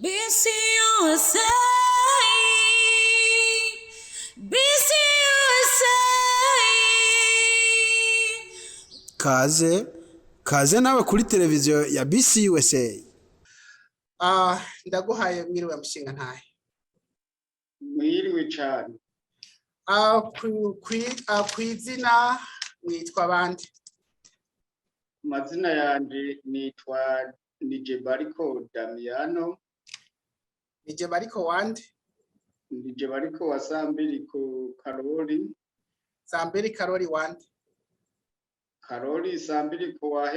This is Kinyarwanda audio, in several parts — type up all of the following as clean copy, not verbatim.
BC USA, BC USA. kaze kaze nawe kuri televiziyo ya BC USA. Ndaguhaye mwiriwe mushinga ntahe. Mwiriwe cyane. Kwizina mwitwa bande? Amazina yanje nitwa Nijebariko Damiano. Nijebariko wande? Nijebariko wa Sambiriko Karoli. Sambiri Karoli wande? Karoli Sambiriko wa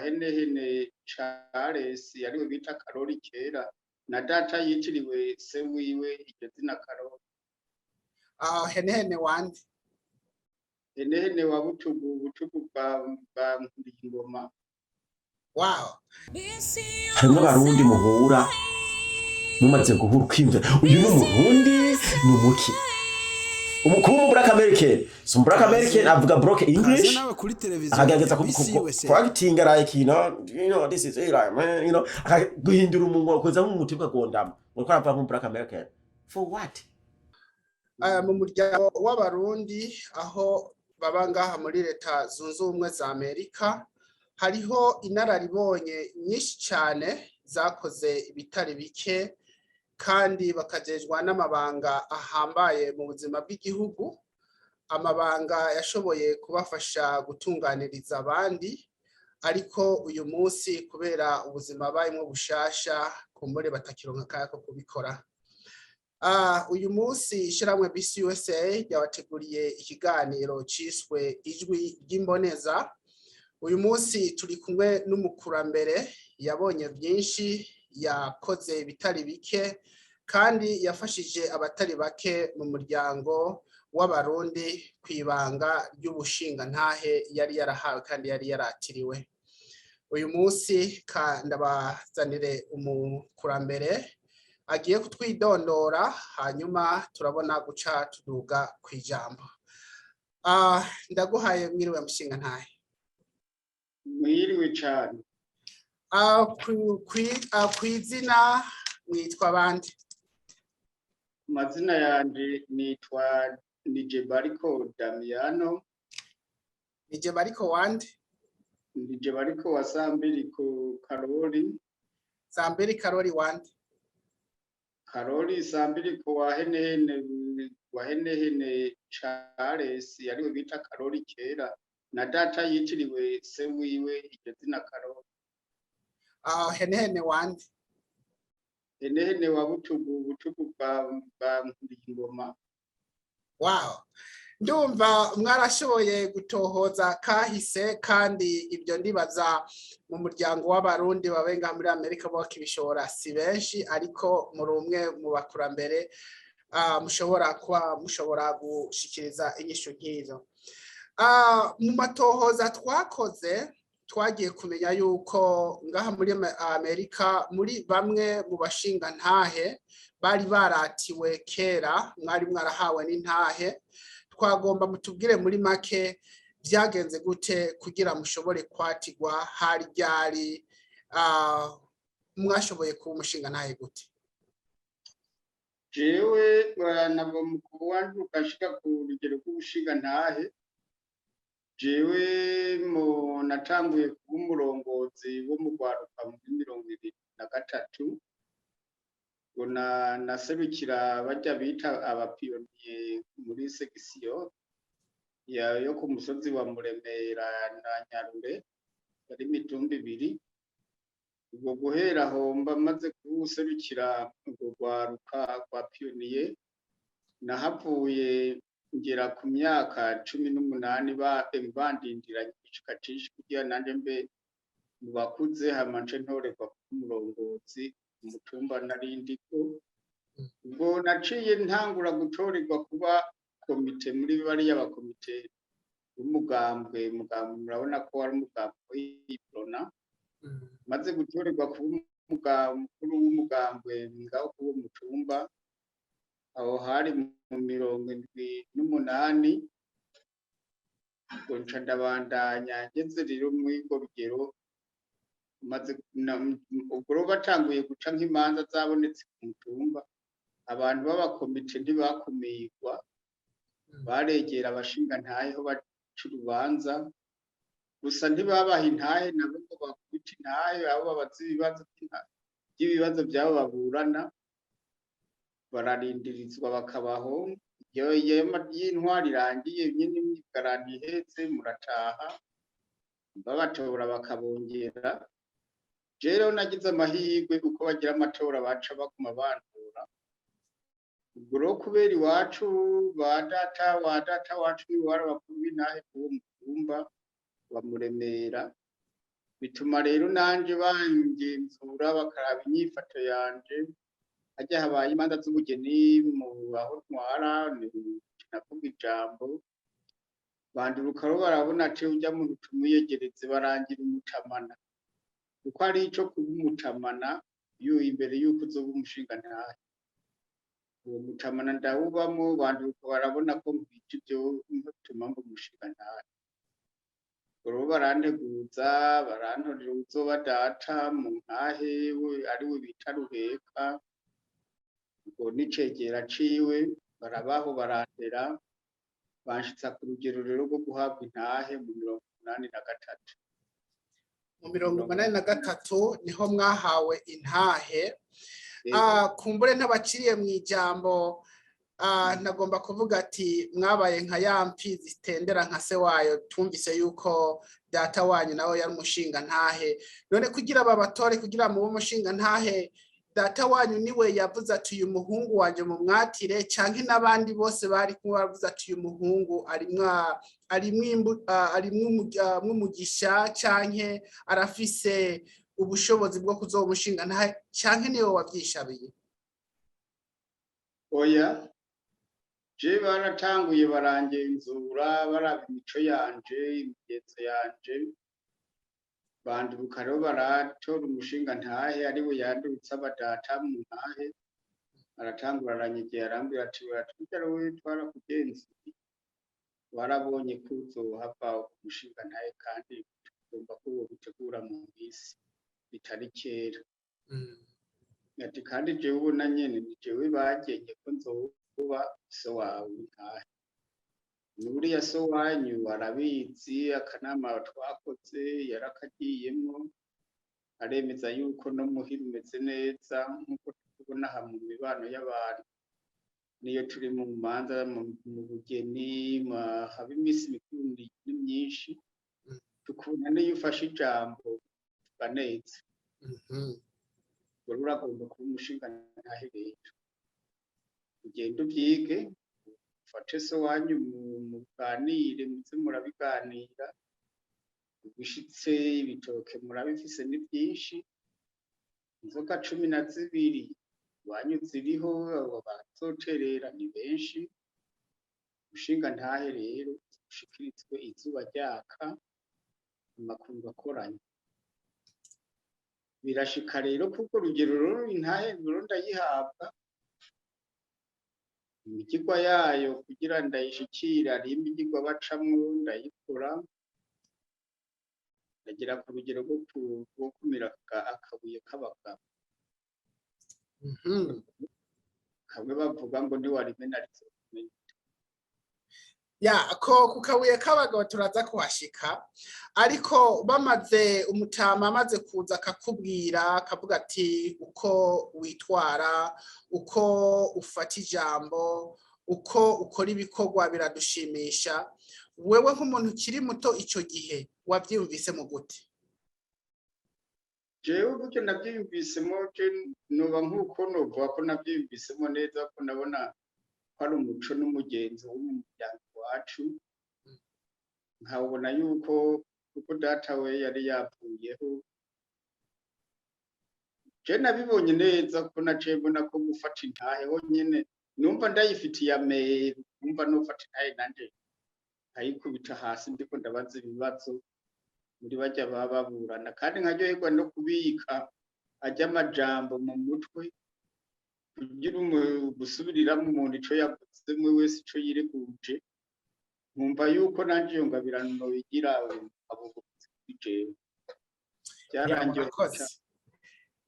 henehene Charles yariwe bita Karoli kera na data yitiriwe se wiwe iryo zina Karoli. Henehene wande? Henehene wa butugu bwa Ngoma. Wow. Harimo abarundi muhura mumaze guhura ukimva uyu ni umurundi ni umuki umukuru mu Black American so Black American avuga broke English nawe kuri televiziyo akagerageza kuagitinga like you know this is like man you know guhindura umunwa koza nk'umuti bwagondama uko arava mu Black American for what mu muryango w'abarundi aho baba ngaha muri leta zunze ubumwe za Amerika hariho inararibonye nyinshi cyane zakoze ibitari bike kandi bakajejwa n'amabanga ahambaye mu buzima bw'igihugu, amabanga yashoboye kubafasha gutunganiriza abandi, ariko uyu munsi kubera ubuzima bayimwe bushasha kumbure batakironka kaya ko kubikora. Uyu munsi ishiramwe BC USA yabateguriye ikiganiro ciswe ijwi ry'imboneza. Uyu munsi turi kumwe n'umukurambere yabonye byinshi, yakoze bitari bike kandi yafashije abatari bake mu muryango w'abarundi kwibanga ry'ubushinga ntahe yari yarahawe kandi yari yaratiriwe. Uyu munsi ndabazanire umukurambere agiye kutwidondora hanyuma turabona guca tuduga kwijambo. Ndaguhaye mwiriwe mushinga ntahe. Mwiriwe cyane. Kwizina mwitwa bande? Amazina yanje nitwa Nijebariko Damiano. Nijebariko wande? Nijebariko wa Sambiriko Karoli. Sambiri Karoli wande? Karoli Sambiriko wa henehene Charles yariwe bita Karoli kera na data yitiriwe se wiwe iryo zina Karoli. Henehene wande? Henehene wa butugu bwa Ngoma. Wow. Ndumva mwarashoboye gutohoza kahise kandi ibyo ndibaza mu muryango w'abarundi babenga muri Amerika bo kibishora si benshi, ariko muri umwe mu bakurambere mushobora gushikiriza inyisho nk'izo. Mu matohoza twakoze twagiye kumenya yuko ngaha muri Amerika muri bamwe mu bashinga ntahe bari baratiwe kera, mwari mwarahawe n'intahe. Twagomba mutubwire muri make byagenze gute kugira mushobore kwatigwa, hari ryari mwashoboye kuba umushinga ntahe gute? Jewe nabo mukuru wanje ukashika ku rugero rw'ubushinga ntahe. Jewe natanguye kuba umurongozi wo mu Rwaruka muri 2023 naserukira bajya bita abapiyoniye muri section yo ku musozi wa Muremera na Nyarure bari mitumba ibiri. Ubwo guhera aho maze kuwuserukira urwo Rwaruka kwa piyoniye nahavuye ngera ku myaka 18 bandindiranye igikacishi kugira nanje mbe mu bakuze hamanje ntorerwa ku murongozi umutumba narindiko. Ubwo naciye ntangura gutorerwa kuba komite muri bari y'abakomite umugambwe murabona ko ari umugambwe w'iprona. Maze gutorerwa kuba umukuru w'umugambwe ngaho kuba mutumba aho hari mu 78. Ubwo nca ndabandanya ngeze rero mw'irwo rugero maze ubwo batanguye guca nk'imanza zabonetse ku mutumba abantu b'abakomite ntibakumirwa baregera abashinga ntaheho baca urubanza gusa ntibabaha intahe nabo ngo bakubita intahe abo babaza ibibazo byabo baburana bararindirizwa bakabaho iyo y'intwari irangiye nyine imyigarani ihetse murataha babatora bakabongera rero nagize amahirwe kuko bagira amatora baca baguma bandura ubwo rero kubera iwacu wa data wacu ni wari abakuru b'intahe k'uwo mutumba bamuremera bituma rero nanje bangenzura bakaraba inyifato yanje hajya habaye imanza z'ubugeni mu aho ntwara navuga ijambo banduruka rero barabona ati ujya mu tumuyegeretse barangira umutamana kuko ari ico kuba umutamana imbere y'uko uzoba umushinga ntahe uwo mutamana ndawubamo banduruka barabona ko mbije ibyo ntutuma ngo umushinga ntahe rero baranteguza barantorera uzoba data mu ntahe ari we bita Ruheka ubwo n'icegera ciwe barabaho barandera banshitsa ku rugero rero rwo guhabwa intahe mu 83 mu 83 niho mwahawe intahe kumbure ntabaciriye mu ijambo nagomba kuvuga ati mwabaye nka ya mfizi zitendera nka se wayo tumvise yuko data wanyu nawe yari umushinga ntahe none kugira babatore kugira mu umushinga ntahe data wanyu niwe yavuze ati uyu muhungu wanje mu mwatire canke n'abandi bose bari kumwe bavuze ati uyu muhungu arimwo umugisha canke arafise ubushobozi bwo kuzoba umushinga ntahe canke niwe wavyishabiye? oya je baratanguye barangenzura baraba imico yanje imigenzo yanje banduruka rero baratora umushinga ntahe ari we yandurutse abadata mu ntahe aratangura aranyegera arambwira ati uratwita rero twarakugenzi warabonye ko uzohava umushinga ntahe kandi ugomba ko wobitegura mu minsi bitari kera ati kandi jewe ubona nyene ni jewe bagenye ko nzoba so wawe ntahe nuriya so wanyu arabizi akanama twakoze yarakagiyemwo aremeza yuko no muhira umeze neza nk'uko tubona aha mu mibano y'abantu niyo turi mu manza mu bugeni haba iminsi mikuru myinshi tukubona niyo ufashe ijambo tukaneza uragomba kuba umushinga ntahe rero ugenda ubyige ufate so wanyu muganire muze murabiganira ubishitse ibitoke murabifise ni byinshi inzoga 12 wanyu ziriho bazoterera ni benshi umushinga ntahe rero ushikirizwe izuba ryaka amakuru bakoranye birashika rero kuko urugero rero intahe rero ndayihabwa imigirwa yayo kugira ndayishikira ari imigirwa bacamwo ndayikora ndagira ku rugero rwo kumira akabuye k'abagabo kamwe bavuga ngo ntiwarimenarize ko ku kabuye k'abagabo turaza kuhashika ariko bamaze umutama amaze kuza akakubwira akavuga ati uko witwara uko ufata ijambo uko ukora ibikorwa biradushimisha wewe nk'umuntu ukiri muto ico gihe wavyumvise mu gute? jewe buryo navyumvisemo noba nk'uko novuga ko navyumvisemo neza ko nabona hari umuco n'umugenzo w'umuryango wacu nkabona yuko kuko data we yari yapfuyeho je nabibonye neza ko naciye mbona ko gufata intahe honyene numva ndayifitiye amero numva nofata intahe nanje ayikubita hasi ndiko ndabaza ibibazo muri bajya baburana kandi nkaryoherwa no kubika ajya amajambo mu mutwe kugira gusubirira mu muntu ico yavuze mwe wese ico yireguje nkumva yuko nanje iyo ngabirano bigira abo jewe byarangiye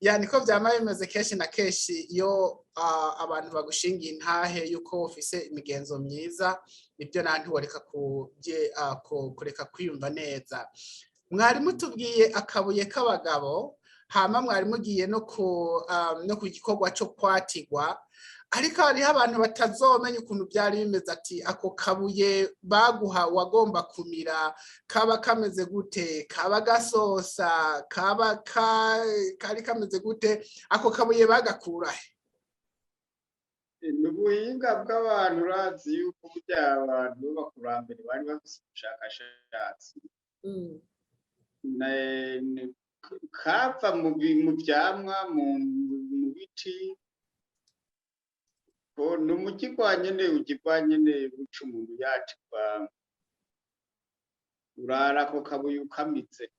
yani ko vyama bimeze kenshi na kenshi iyo abantu bagushingiye intahe yuko ufise imigenzo myiza nibyo nanti woreka kureka kwiyumva neza. Mwari mutubwiye akabuye k'abagabo hama mwari mugiye no ku gikorwa cyo kwatigwa, ariko hariho abantu batazomenya ukuntu byari bimeze, ati ako kabuye baguha wagomba kumira kaba kameze gute, kaba gasosa, kari kameze gute, ako kabuye bagakurahe? Ubuhinga bw'abantu urazi yuko burya abantu b'abakurambere bari bafise ubushakashatsi kava mu vyamwa mu biti ni umukigwa nyene ugirwa nyene buca umuntu yacikwa urara ko kabuye ukamitse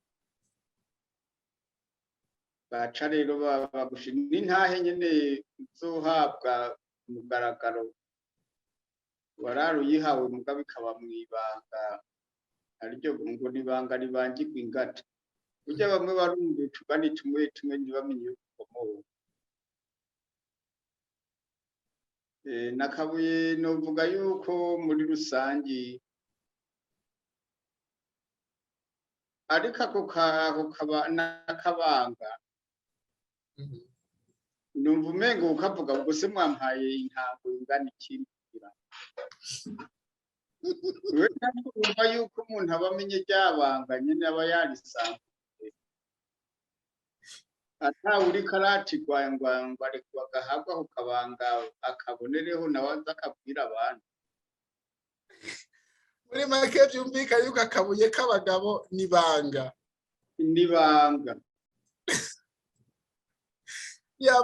baca rero bagusha n'intahe nyene uzohabwa umugaragaro warara uyihawe mugabo ikaba mw'ibanga ariryo ngo nibanga ribangirwa ingata. Burya bamwe barumva utugani tumwe tumwe ntibamenye ukomoka. Nakabuye novuga yuko muri rusangi ariko ako nakabanga numva umengo ukavuga ngo se mwampaye intango ingana iki kugira wewe ntabwo yuko umuntu abamenye ryabanga nyene aba yarisanzwe ata uri karatigwa ngo arekwa gahabwa ukabanga akabonereho nawe akabwira abantu. Muri make byumvikana yuko akabuye k'abagabo nibanga ya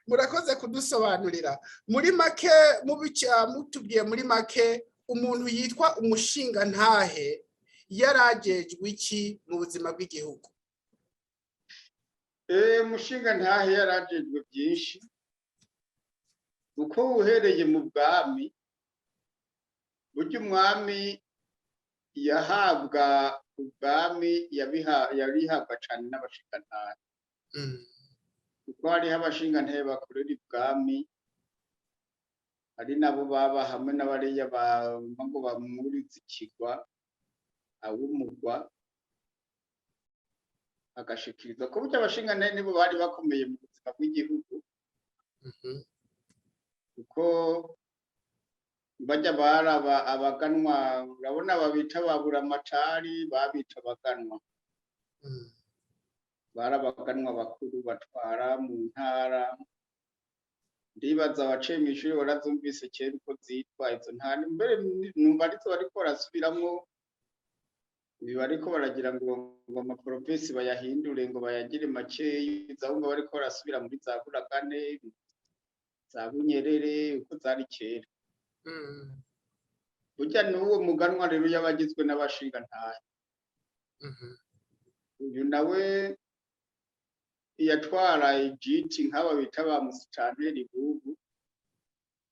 murakoze kudusobanurira. Muri make mutubwiye muri make umuntu yitwa umushinga ntahe yaragejwe iki mu buzima bw'igihugu? Umushinga ntahe yaragejwe byinshi uko uhereye mu bwami. Burya umwami yahabwa ubwami yarihabwa cane n'abashinga ntahe kuko hariho abashinga ntahe bakorera ibwami, ari nabo baba hamwe n'abariya ngo bamuriza ikigwa awumugwa agashikiriza ko burya abashinga ntahe nibo bari bakomeye mu buzima bw'igihugu kuko bajya baraba abaganwa, urabona babita babura amacari babita abaganwa barabaganwa bakuru batwara mu ntara. Ndibaza abaciye mw'ishuri barazumvise kera uko zitwa izo ntara, mbere numva arizo bariko barasubiramwo, ibi bariko baragira ngo amaprovinsi bayahindure ngo bayagire makeyi, ahubwo bariko barasubira muri za Buragane, za Bunyerere uko zari kera. Burya n'uwo muganwa rero yabagizwe n'abashinga ntahe. Uyu nawe yatwara ijiti nk'aba bita ba musitanteri bubu,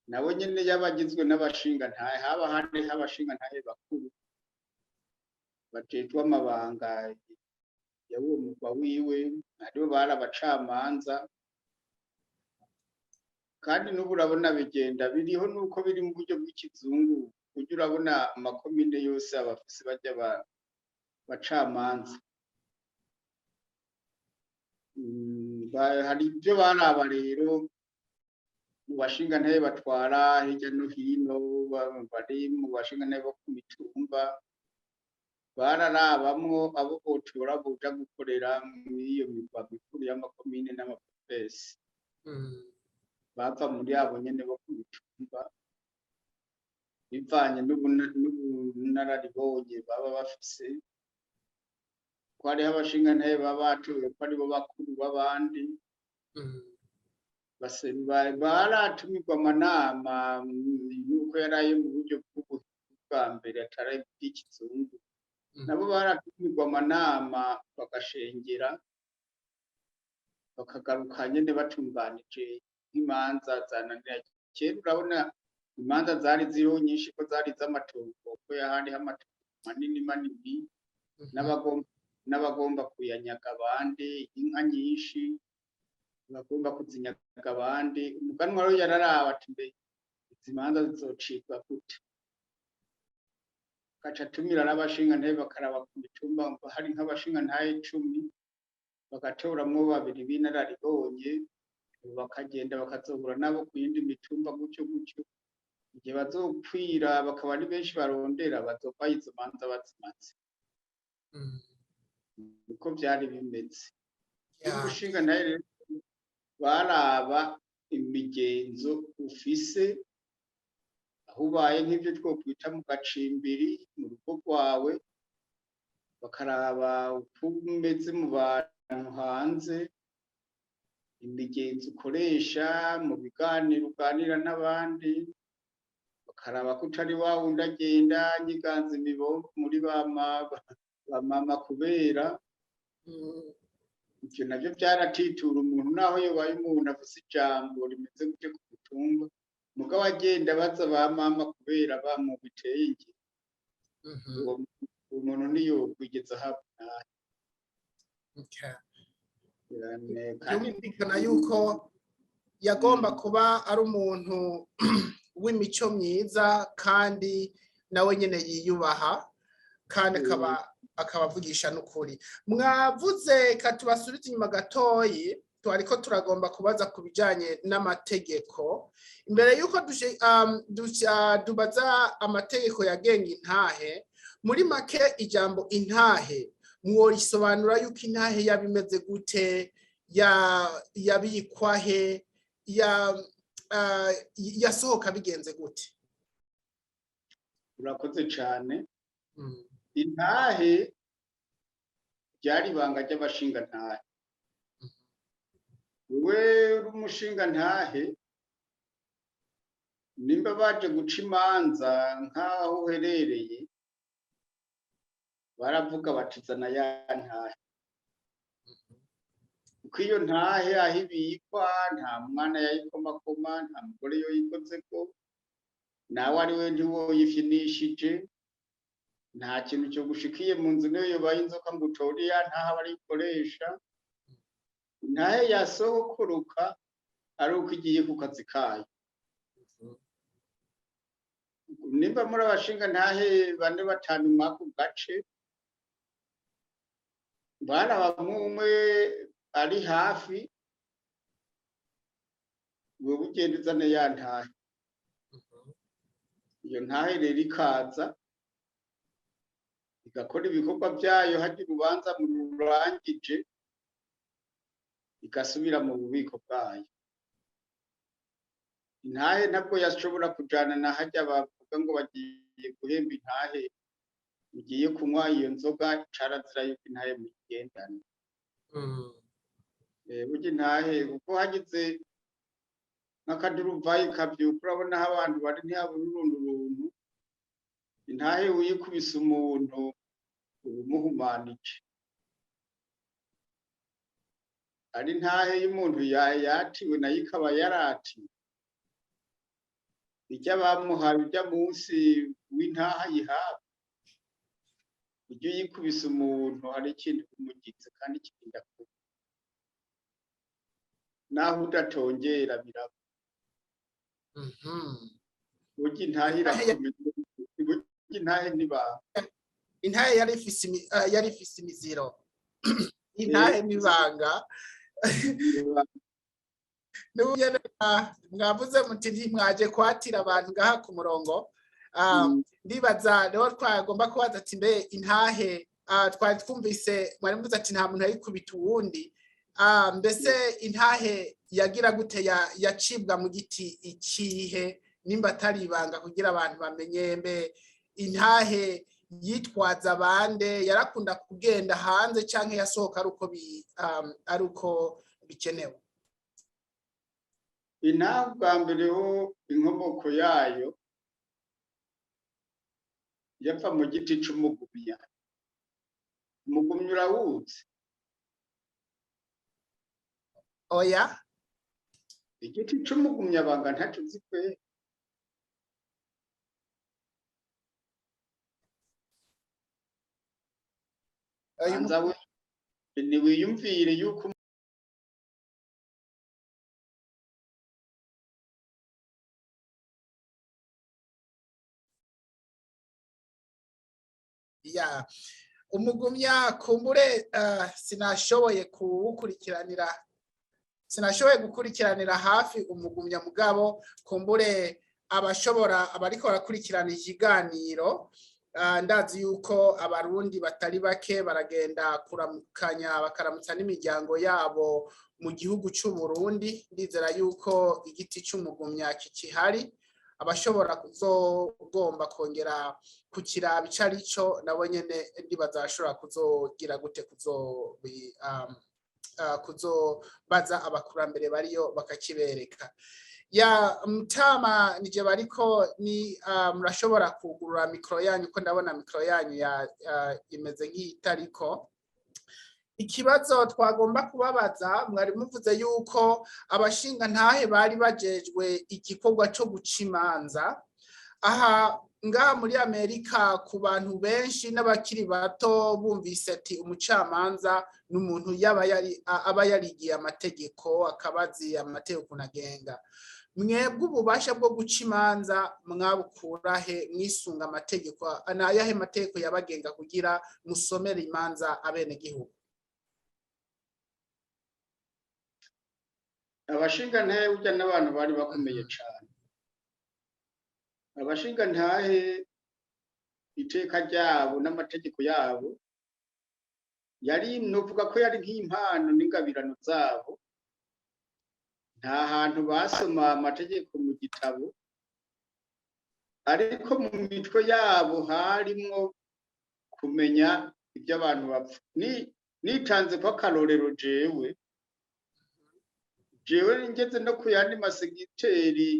nawe nyene yabagizwe n'abashinga ntahe. Haba hariho abashinga ntahe bakuru bajejwe amabanga y'uwo mugwa wiwe, aribo bari abacamanza. Kandi n'ubu urabona bigenda biriho nuko biri mu buryo bw'ikizungu, ujya urabona amakomine yose abafise bajya bacamanza. Hari ibyo baraba rero mu bashinga ntahe batwara hirya no hino, bari mu bashinga ntahe bo ku mitumba, bararabamwo abo botora boja gukorera muri iyo migwa mikuru y'amakomine n'amaprovinsi. Bava muri abo nyene bo ku mitumba bivanye n'ubunararibonye baba bafise, ko hariho abashinga ntahe baba batowe ko aribo bakuru b'abandi. Baratumirwa amanama nuko yaraye mu buryo bwa mbere atari bw'ikizungu, nabo baratumirwa amanama bagashengera bakagaruka nyene batunganije nk'imanza zananiranye. Kera urabona imanza zari ziriho nyinshi ko zari z'amatongo, ko yahandi h'amatongo manini n'abagomba n'abagomba kuyanyaga abandi, inka nyinshi bagomba kuzinyaga abandi. Umuganwa rero yararaba ati mbe izi manza zizocibwa gute, gaca atumira n'abashingantahe bakaraba ku mitumba, hari nk'abashingantahe 10 bagatoramwo 2 b'inararibonye, bakagenda bakazohura nabo ku yindi mitumba gutyo igihe bazopfira bakaba ari benshi barondera bazova izo manza bazimaze. Uko byari bimeze. Umushingantahe rero baraba imigenzo ufise aho ubaye, nk'ibyo twokwita mu gacimbiri mu rugo rwawe, bakaraba uko umeze mu bantu hanze, imigenzo ukoresha mu biganiro uganira n'abandi, bakaraba ko utari wa wundi agenda nyiganza imibombo muri ba mama kubera ibyo nabyo byaratitura umuntu, naho yobaye umuntu afise ijambo rimeze gute ku mutumba, mugabo agenda baza ba mama kubera bamubiteye iki, umuntu niyo kwigeza habona. Byumvikana yuko yagomba kuba ari umuntu w'imico myiza kandi nawe nyene yiyubaha kandi akaba avugisha n'ukuri. Mwavuze katubasubiza inyuma gatoyi, twariko turagomba kubaza ku bijanye n'amategeko. Imbere yuko dubaza amategeko yagenga intahe, muri make ijambo intahe mworisobanura yuko intahe yabimeze gute, yabikwahe, yasohoka bigenze gute? Urakoze cyane. Intahe ryari ibanga ry'abashingantahe. Wewe uri umushingantahe, nimba baje guca imanza nk'aho uherereye, baravuga batizana ya ntahe. Kuko iyo ntahe aho ibikwa, nta mwana yayikomakoma, nta mugore yoyikozeko, nawe ari we ntiwoyifinishije, nta kintu cyo gushikiye mu nzu niyo yobaye inzoka ngo utore ya ntahe barayikoresha. Intahe yasohokuruka ari uko igiye ku kazi kayo. Nimba muri abashingantahe 4-5 mwako gace, bana bamwe ari hafi, wewe ugenda uzane ya ntahe. Iyo ntahe rero ikaza igakora ibikorwa byayo, hagira urubanza mu rurangije igasubira mu bubiko bwayo. Intahe ntabwo yashobora kujana na hajya bavuga ngo bagiye guhemba intahe, ugiye kunywa iyo nzoga, carazira yuko intahe mugendana. Burya intahe kuko hagize nk'akaduruvayi kabyuka, urabona aho abantu bari ntihabura urundi runtu. Intahe uyikubise umuntu ubumuhumanije. Ari intahe y'umuntu yatiwe nayo ikaba yaratiwe. Ijya bamuhaye ujya munsi w'intaha yihabwa, ujya uyikubise umuntu hari ikintu kumugize kandi kirinda kuba, naho udatongera biraba. Burya intahe irakomeye, burya intahe n'ibanga. Intahe yari ifise imiziro. Intahe n'ibanga. Mwavuze muti ntimwaje kwatira abantu ngaha ku murongo. Ndibaza rero twagomba kubaza ati mbe intahe twari twumvise mwari muvuze ati nta muntu yayikubita uwundi. Mbese intahe yagira gute, yacibwa mu giti ikihe nimba atari ibanga kugira abantu bamenye? Mbe intahe yitwaza abande, yarakunda kugenda hanze canke yasohoka ari uko bikenewe? Intahe bwa mbere ho inkomoko yayo yapfa mu giti c'umugumya. Umugumya urawuzi? Oya. Igiti c'umugumya banga ntaco uzi kwe? banza niwiyumvire yuko ya umugumya kumbure sinashoboye gukurikiranira hafi umugumya mugabo kumbure abariko barakurikirana ikiganiro ndazi yuko abarundi batari bake baragenda bakaramutsa n'imiryango yabo mu gihugu cy'u Burundi. Ndizera yuko igiti cy'umugumya kikihari, abashobora kuzogomba kongera kukiraba ico arico nabo nyene ntibazashobora kuzogira gute kuzobaza abakurambere bariyo bakakibereka. Ya Mutama nije bariko ni murashobora kugurura mikro yanyu ko ndabona mikro yanyu imeze nk'iyitariko. Ikibazo twagomba kubabaza, mwari muvuze yuko abashinga ntahe bari bajejwe igikorwa cyo guca imanza. Aha ngaha muri Amerika ku bantu benshi n'abakiri bato bumvise ati umucamanza n'umuntu aba yarigiye amategeko akabazi amategeko nagenga. Mwebwe ububasha bwo guca imanza mwabukurahe mwisunga amategeko? Ayahe mategeko yabagenga kugira musomere imanza abene gihugu? abashinga ntahe burya n'abantu bari bakomeye cyane. Abashinga ntahe iteka ryabo n'amategeko yabo yari novuga ko yari nk'impano n'ingabirano zabo. Nta hantu basoma amategeko mu gitabo, ariko mu mitwe yabo harimwo kumenya ibyo abantu bapfa. Nitanze ko akarorero jewe ngeze no ku yandi masegiteri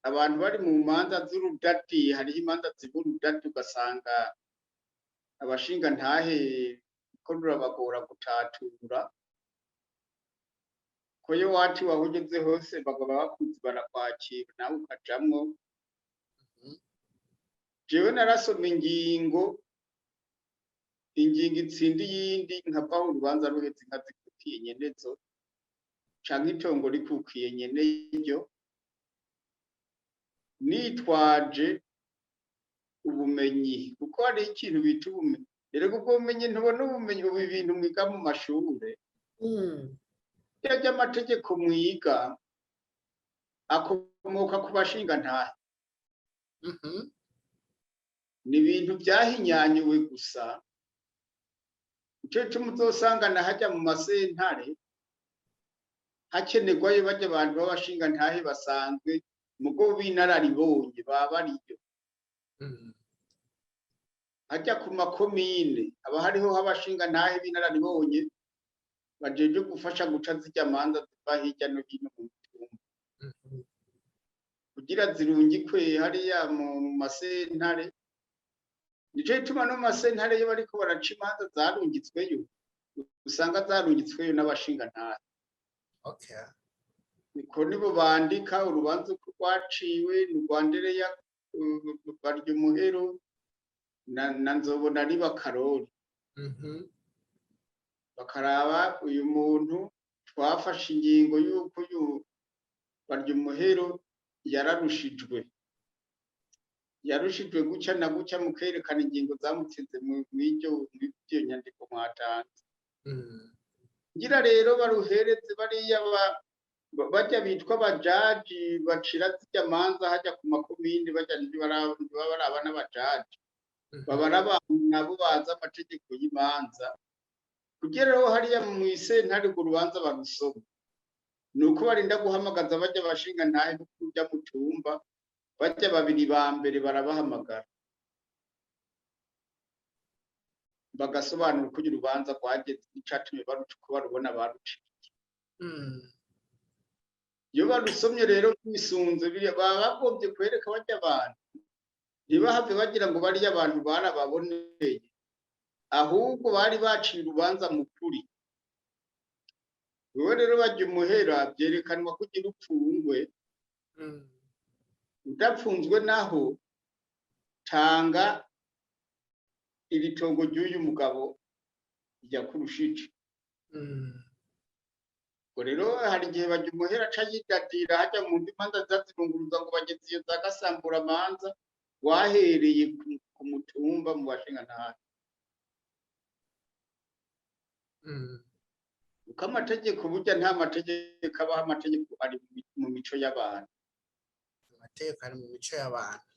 abantu bari mu manza z'urudati, hariho imanza z'urudati ugasanga abashinga ntahe ko rurabagora gutatura ko yo wati wahugeze hose bagaba bakuzi barakwakira nawe ukajamwo. Jewe narasoma ingingo itsindi yindi nkavaho urubanza ruhetse nkazikukiye nyenezo canke itongo rikukiye nyene iryo, nitwaje ubumenyi kuko hari ikintu bita ubumenyi. Rero ubwo bumenyi ntubona ubumenyi ubu ibintu mwiga mu mashure y'amategeko mwiga akomoka ku bashinga ntahe. Ni ibintu byahinyanyuwe gusa. Ico muzosangana hajya mu masentare hakenerwayo bajya abantu b'abashinga ntahe basanzwe mugo b'inararibonye baba ariyo. Hajya ku makomine haba hariho abashinga ntahe b'inararibonye bajeje gufasha guca zijya manza ziva hirya no hino mu mitumba kugira zirungikwe hariya mu masentare. Nico gituma no mu masentare yo bariko baraca imanza zarungitsweyo usanga zarungitsweyo n'abashinga ntahe. Okay. Niko nibo bandika urubanza uko rwaciwe n'Urwandereya barya umuhero na nzobona ari bakarori. Bakaraba uyu muntu twafashe ingingo yuko barya umuhero yarushijwe guca na guca mukerekana ingingo zamutsinze mw'iryo nyandiko mwatanze. Ngira rero baruhereze bariya bajya bitwa abajaji bacira zijya manza hajya ku makomine bajya baraba n'abajaji babara abantu nabo baza amategeko y'imanza kugira rero hariya mu isentare urwo rubanza barusoma. Nuko barinda guhamagaza bajya bashinga ntahe kujya mu cyumba bajya babiri ba mbere barabahamagara bagasobanura uko urubanza rwageze n'icatumye baruca uko barubona baruciye. Iyo barusomye rero bisunze baba bagombye kwereka bajya abantu ntibahave bagira ngo bariya abantu barababoneye, ahubwo bari baciye urubanza mu kuri. Wewe rero bajya umuhera byerekanwa kugira upfungwe, udapfunzwe naho tanga iri tongo ry'uyu mugabo rya kurushije ngo rero hari igihe bajya umuhera aca yidatira hajya mu manza zazirunguruza ngo bageze iyo za gasambura amanza wahereye ku mutumba mu bashingantahe uko amategeko burya nta mategeko abaho amategeko ari mu mico y'abantu amategeko ari mu mico y'abantu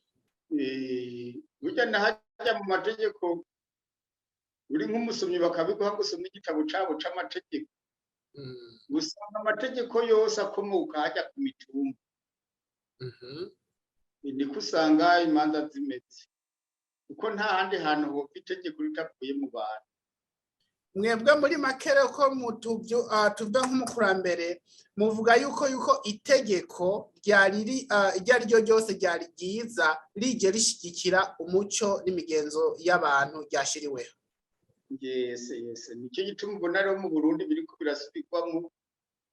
burya nahajya mu mategeko uri nk'umusomyi bakabiguha ngo usome igitabo cabo c'amategeko usanga amategeko yose akomoka hajya ku mitumba niko usanga imanza zimeze kuko nta handi hantu hopfa itegeko ritavuye mu bantu mwebwe muri makere ko tuvuga nk'umukurambere muvuga yuko itegeko ryari iryo ari ryo ryose ryari ryiza rije rishigikira umuco n'imigenzo y'abantu ryashiriweho. Yes nicyo gituma ubona rero mu Burundi biriko birasubirwamo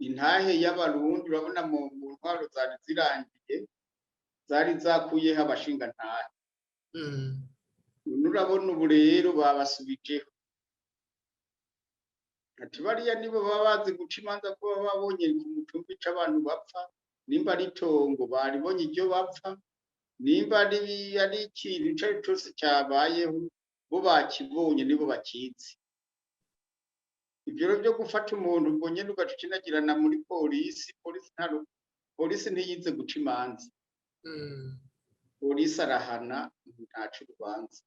intahe y'abarundi urabona mu ntwaro zari zirangiye zari zakuyeho abashinga ntahe urabona ubu rero babasubijeho ati bariya nibo baba bazi guca imanza ko baba babonye ku mutumba ica abantu bapfa nimba ari itongo baribonye iryo bapfa nimba ari ikintu ico ari cose cyabayeho bo bakibonye nibo bakizi ibyo byo gufata umuntu ubwo nyene ugacinagirana muri polisi ntiyize guca imanza polisi arahana ntaco urubanza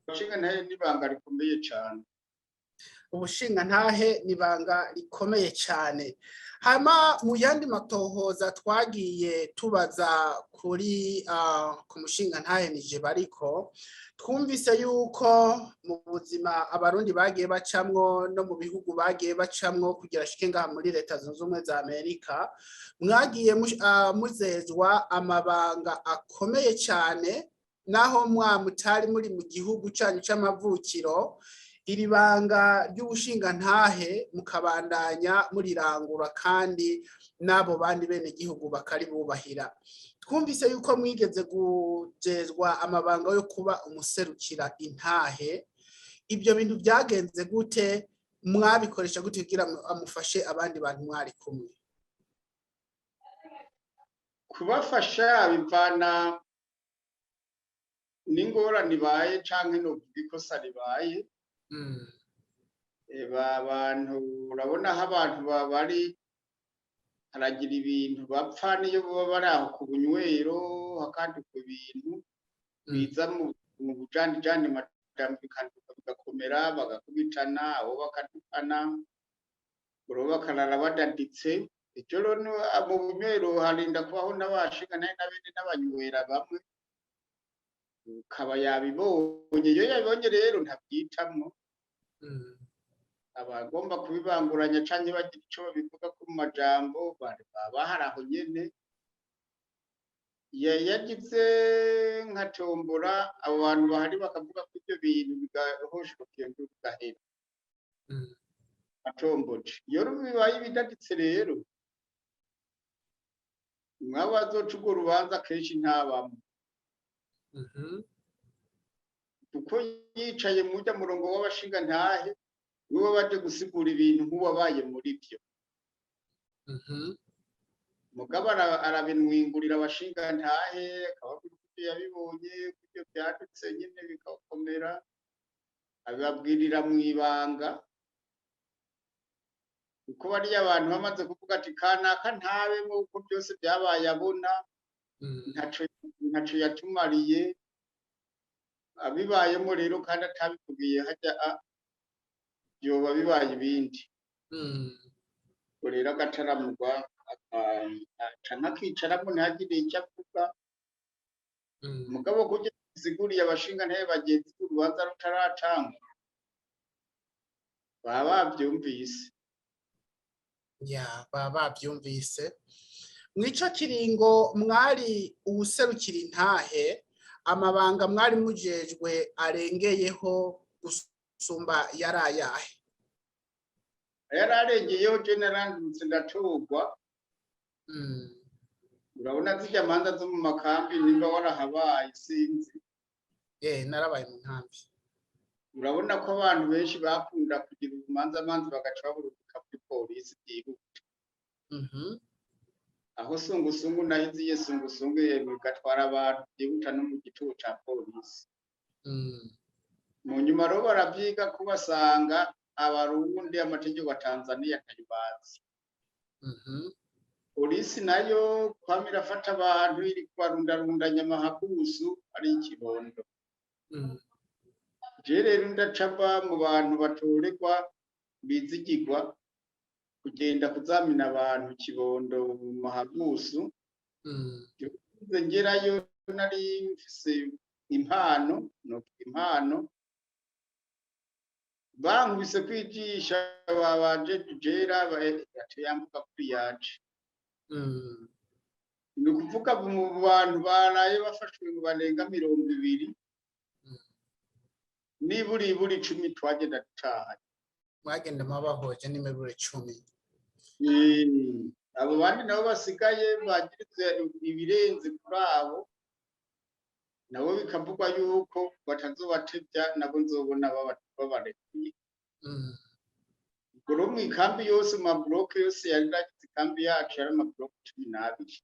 ubushinga ntahe n'ibanga rikomeye cyane ubushinga ntahe n'ibanga rikomeye cyane hama mu yandi matohoza twagiye tubaza kuri ku mushinga ntahe nije bariko twumvise yuko mu buzima abarundi bagiye bacamwo no mu bihugu bagiye bacamwo kugira shike ngaha muri leta zunze ubumwe za Amerika mwagiye muzezwa amabanga akomeye cyane naho mutari muri mu gihugu cyanyu c'amavukiro iri banga ry'ubushinga ntahe mukabandanya murirangura kandi nabo bandi bene gihugu bakari bubahira twumvise yuko mwigeze gujezwa amabanga yo kuba umuserukira intahe ibyo bintu byagenze gute mwabikoresha gute kugira amufashe abandi bantu mwari kumwe kubafasha bivana n'ingorane ibaye canke no ikosa ribaye abantu urabona aho abantu bari haragira ibintu bapfa niyo baba bari aho ku bunywero hakaduka ibintu biza mu bujandijandi bigakomera bagakubitana abo bakadukana buro bakarara badaditse icyo rero mu bunywero harinda kubaho n'abashinga naye n'abindi n'abanywera bamwe ukaba yabibonye iyo yabibonye rero ntabyitamwo abagomba kubibanguranya canke bagira ico babivuga ku majambo bahari aho nyene yagize nka tombora abo bantu bahari bakavuga ko ibyo bintu bigahoshokiye bigahera atomboje iyo bibaye bidaditse rero mwaba bazoca urwo rubanza kenshi ntabamwe kuko yicaye mujya murongo w'abashinga ntahe niwe baje gusigura ibintu nk'uwabaye muri byo mugabo arabinwingurira abashinga ntahe akababwira uko yabibonye ibyo byadutse nyine bikakomera abibabwirira mu ibanga kuko bariya abantu bamaze kuvuga ati kanaka ntabe nk'uko byose byabaye abona ntaco yatumariye abibayemo rero kandi atabikubwiye hajya byoba bibaye ibindi rero agataramurwa ntakicaramo ntihagire icyo avuga mugabo kugira ziguriye abashinga ntahe bagenzi urubanza rutaracanga baba babyumvise baba babyumvise mwico kiringo mwari uwuserukira intahe amabanga mwari mujejwe arengeyeho gusumba yarayahe yararengeyeho general ndacurugwa urabona zijya manza zo mu makambi nimba warahabaye sinzi narabaye mu nkambi. urabona ko abantu benshi bakunda kugira ubumanza bagaca baburuka kuri polisi byihuta. Aho sungusungu nahiziye sungusungu bigatwara abantu byihuta no mu gitugu ca polisi. Mu nyuma rero baravyiga ko basanga abarundi amategeko ya Tanzania ntayibazi. Polisi nayo kwama irafata abantu iri kubarundarundanya amahabusu ari ikibondo. Je rero ndacaba mu bantu batoregwa bizigirwa kugenda kuzamina abantu kibondo mu mahabusu. Ngerayo nari mfise impano bankubise kwijisha babanje tujera yambuka kuri yaje. Ni ukuvuga mu bantu baraye bafashwe ngo barenga 200 niburi 10 twagenda dutaha. Mwagenda mabahoje n'imibure 10. Abo bandi nabo basigaye bagiritse ibirenze kuri abo nabo bikavugwa yuko batazobatevya nabo nzobona babarekuye. Goro mu ikambi yose ma block yose yari yagize ikambi yacu yari ama block 12.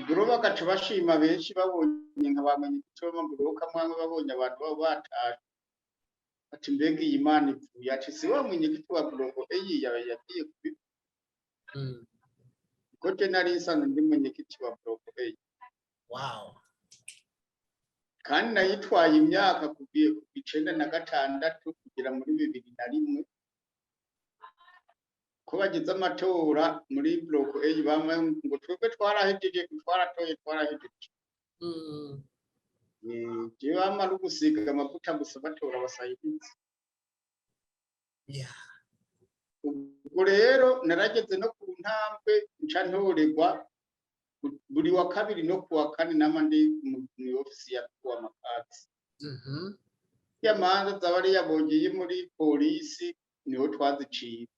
Goro bagaca bashima benshi babonye nkabamenye icyo ama block amwe babonye abantu babo bataje. Ati mbega iyi Imana ipfuye ati si wamenye kitwa block yagiye kubi. Kote nari insano ndimenye kitwa block Wow. Kandi nayitwaye imyaka kugiye ku 1996 kugera muri 2001 ko bagize amatora muri block A bamwe ngo twebwe twarahejeje twarahejeje. Je bamara gusiga amavuta gusa batora basayibize. Ubwo rero narageze no ku ntambwe nca ntorerwa buri wa kabiri no kuwa kane namandi mu ofisi ya kwa makazi. Yamanza zabari yabongiye muri polisi niho twaziciye.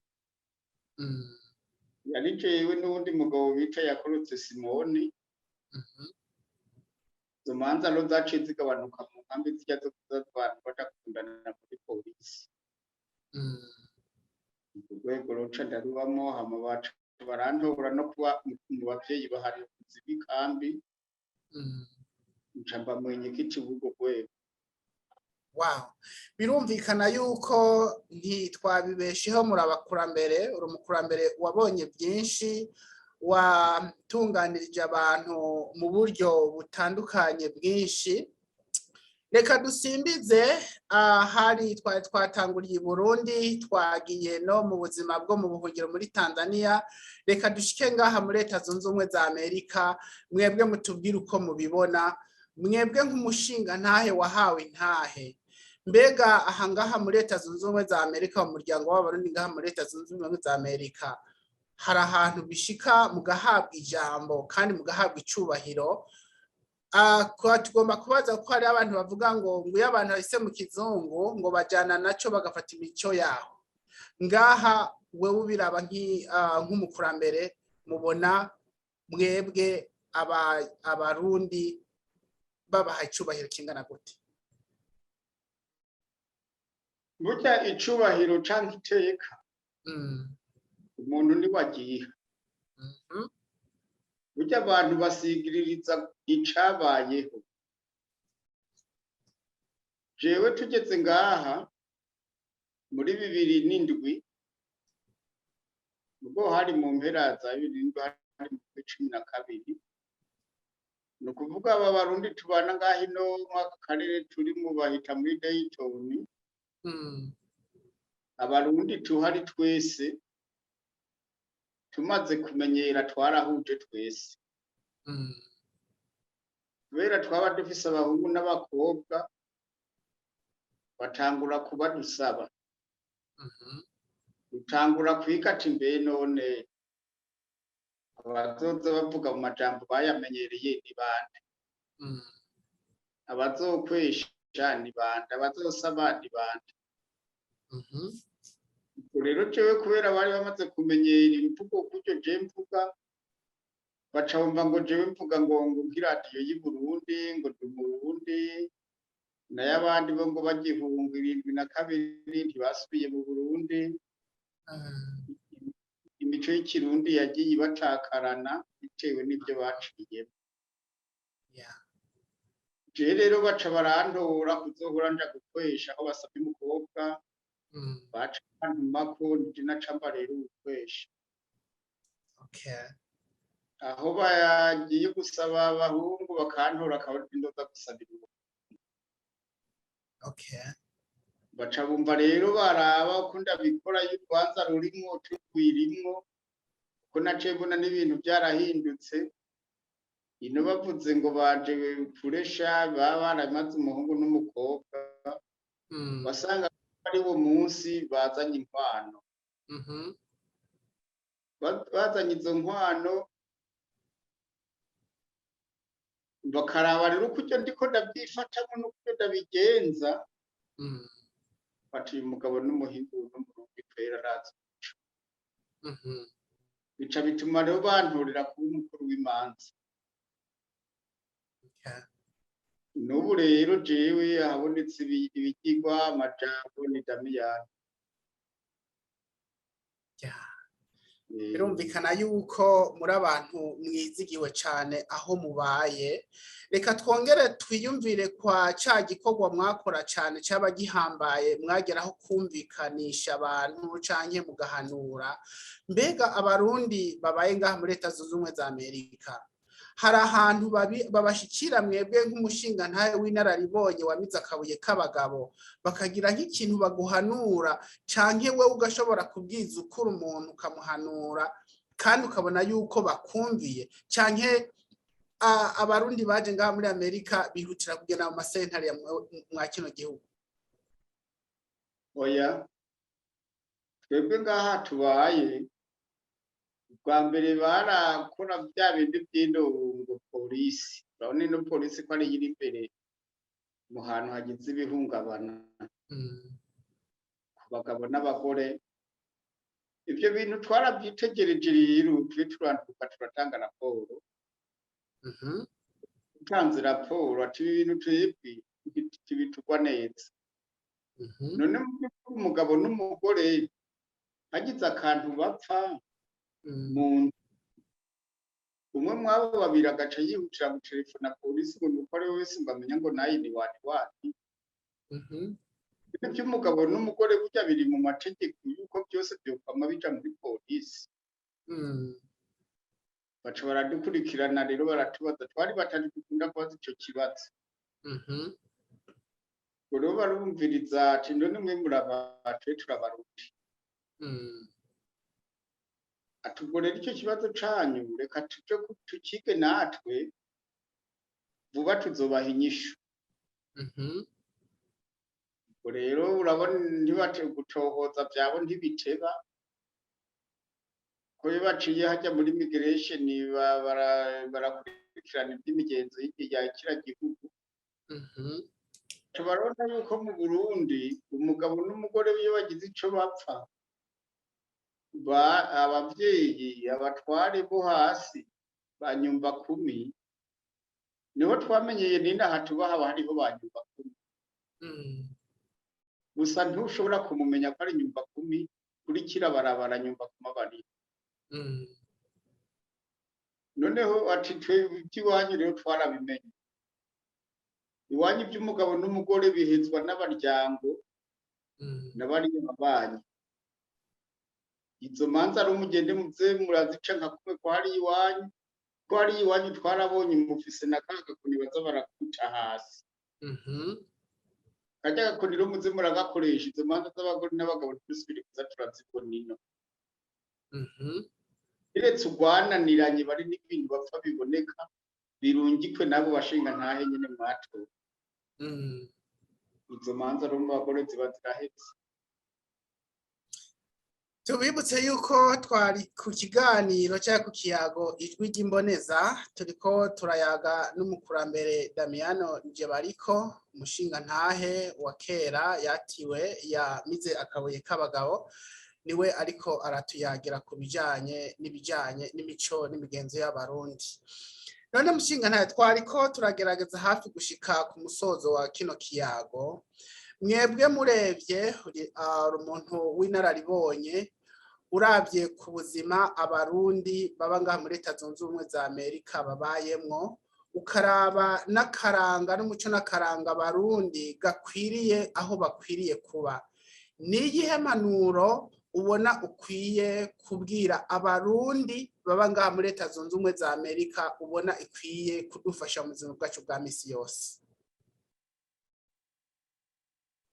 Yari jewe n'undi mugabo bita yakorotse Simoni. Zomanza lo zaciye zigabanuka mu nkambi zijya zo kuzatwara batakundana muri polisi. Urwego ruca ndarubamo hama bacu barantora no kuba mu bavyeyi bahari zibikambi. Ncamba mwenye kikibugo kwego. Wow. Birumvikana yuko ntitwabibesheho muri abakurambere, uri umukurambere wabonye byinshi, watunganirije abantu mu buryo butandukanye bwinshi. Reka dusimbize hari twatanguriye i Burundi twagiye no mu buzima bwo mu buhungiro muri Tanzania. Reka dushike ngaha muri Leta Zunze Ubumwe za Amerika, mwebwe mutubwire uko mubibona, mwebwe nk'umushinga ntahe wahawe intahe. Mbega aha ngaha muri Leta Zunze Ubumwe za Amerika, mu muryango w'abarundi ngaha muri Leta Zunze Ubumwe za Amerika, hari ahantu bishika mugahabwa ijambo kandi mugahabwa icubahiro. Tugomba kubaza ko hari abantu bavuga ngo iyo abantu bahise mu kizungu ngo bajana naco bagafata imico yaho. Ngaha wewe ubiraba nk'umukurambere mubona mwebwe abarundi babaha icubahiro kingana gute? Burya icubahiro canke iteka umuntu ni wagiye. Burya abantu basigiririza icabayeho. Jewe tugeze ngaha muri 2007 ubwo hari mu mpera za 2012 no kuvuga aba barundi tubana ngaha ino mwaka karere turi mu bahita muri Dayton. Abarundi tuhari twese tumaze kumenyera twarahuje twese. Kubera twaba dufise abahungu n'abakobwa batangura kuba dusaba. Utangura kwikata imbe none abazoza bavuga mu majambo bayamenyereye ni bande. Abazokwesha ni bande, abazosaba ni bande. Rero cewe kubera bari bamaze kumenyera imvugo kuryo je mvuga baca bumva ngo jewe mvuga ngo nk'iradiyo y'i Burundi ngo ndi Burundi nayo abandi bo ngo bagihunga 72 ntibasubiye mu Burundi imico y'ikirundi yagiye ibatakarana bitewe n'ibyo baciyemo je rero baca barantora kuzohora nja gukwesha aho basabye umukobwa baca bantuma ko nije nacamba rero ukwesha aho bagiye gusaba abahungu bakantora akaba indoza gusabira baca bumva rero baraba uko ndabikora y'urwanza rurimwo twirimwo ko naciye mbona n'ibintu byarahindutse ino bavuze ngo baje kuresha baba baramaze umuhungu n'umukobwa basanga ari wo munsi bazanye inkwano bazanye izo nkwano bakaraba rero uko ndiko ndabyifatamo n'uko ndabigenza bati umugabo n'umuhingu n'umurundi kwera arazi bica bituma rero banturira kuba umukuru w'imanza n'ubu rero jewe habonetse ibigirwa amajambo ni Damiyani birumvikana yuko muri abantu mwizigiwe cyane aho mubaye reka twongere twiyumvire kwa ca gikorwa mwakora cyane cyaba gihambaye mwageraho kumvikanisha abantu canke mugahanura mbega abarundi babaye ngaha muri Leta Zunze Ubumwe za Amerika hari ahantu babashikira mwebwe nk'umushinga ntaye w'inararibonye wamize akabuye k'abagabo bakagira nk'ikintu baguhanura canke we ugashobora kubwiza ukuri umuntu ukamuhanura kandi ukabona yuko bakumviye canke abarundi baje ngaha muri Amerika bihutira kugenda mu masentare mwa kino gihugu? Oya twebwe ngaha tubaye bwa mbere barakora bya bindi by'indongo polisi urabona ino polisi ko ari iri imbere mu hantu hagize ibihungabana ku bagabo n'abagore ibyo bintu twarabyitegereje rero twe turantuka turatanga raporo utanze raporo ati ibintu twebwe tibitugwa neza none umugabo n'umugore hagize akantu bapfa umwe mwabo babiri agaca yihutira gutelefona polisi ngo nuko ari wese ngo amenya ngo nayi ni wati by'umugabo n'umugore burya biri mu mategeko yuko byose byokwama bija muri polisi baca baradukurikirana rero baratubaza twari batari gukunda kubaza ico kibazo rero barumviriza ati none mwe murabatwe turabaruti atugorera icyo kibazo canyu reka tuje tukige natwe vuba tuzobaha inyishu rero urabona ntibate gutohoza byabo ntibiteba ko baciye hajya muri immigration barakurikirana iby'imigenzo ya kira gihugu tubarona yuko mu Burundi umugabo n'umugore iyo bagize ico bapfa abavyeyi abatware bo hasi banyumva 10 niho twamenyeye nina hatubaha hariho banyumva 10 gusa ntushobora kumumenya ko ari nyumva 10 kuri kirabarabara nyumva 10 noneho ati twe iwanyu rero twarabimenye iwanyu by'umugabo n'umugore bihezwa n'abaryango n'abari babanyi izo manza ari umugende muze murazica nka kumwe ko hari iwanyu twarabonye mufise na kaga kunibaza barakuca hasi kajya gakuniro muze muragakoresha izo manza z'abagore n'abagabo dusubire kuza turazibona ino iretse urwananiranye bari n'ibintu bapfa biboneka birungikwe nabo bashinga ntahe nyene mwato izo manza rumva abagore ziba zirahetse. Tubibutse yuko twari ku kiganiro cyangwa ku kiyago ijwi ry'imboneza turiko turayaga n'umukurambere Damiano Njebariko umushinga ntahe wa kera yatiwe yamize akabuye k'abagabo niwe ariko aratuyagira ku bijanye n'imico n'imigenzo y'abarundi. None mushinga ntaye twariko turagerageza hafi gushika ku musozo wa kino kiyago, mwebwe murebye uri umuntu w'inararibonye uravye ku buzima abarundi baba ngaha muri Leta Zunze Ubumwe za Amerika babayemwo, ukaraba n'akaranga n'umuco n'akaranga abarundi gakwiriye aho bakwiriye kuba, niyihe manuro ubona ukwiye kubwira abarundi baba ngaha muri Leta Zunze Ubumwe za Amerika ubona ikwiye kudufasha mu buzima bwacu bwa misi yose?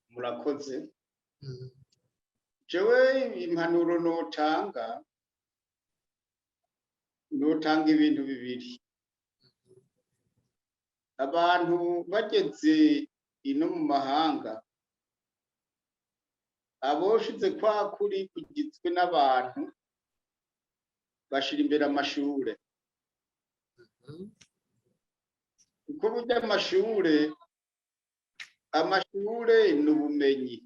Murakoze. Jewe impanuro notanga ibintu bibiri. Abantu bageze ino mu mahanga, aboshize kwa kuri kugizwe n'abantu bashira imbere amashure, kuko burya amashure ni ubumenyi,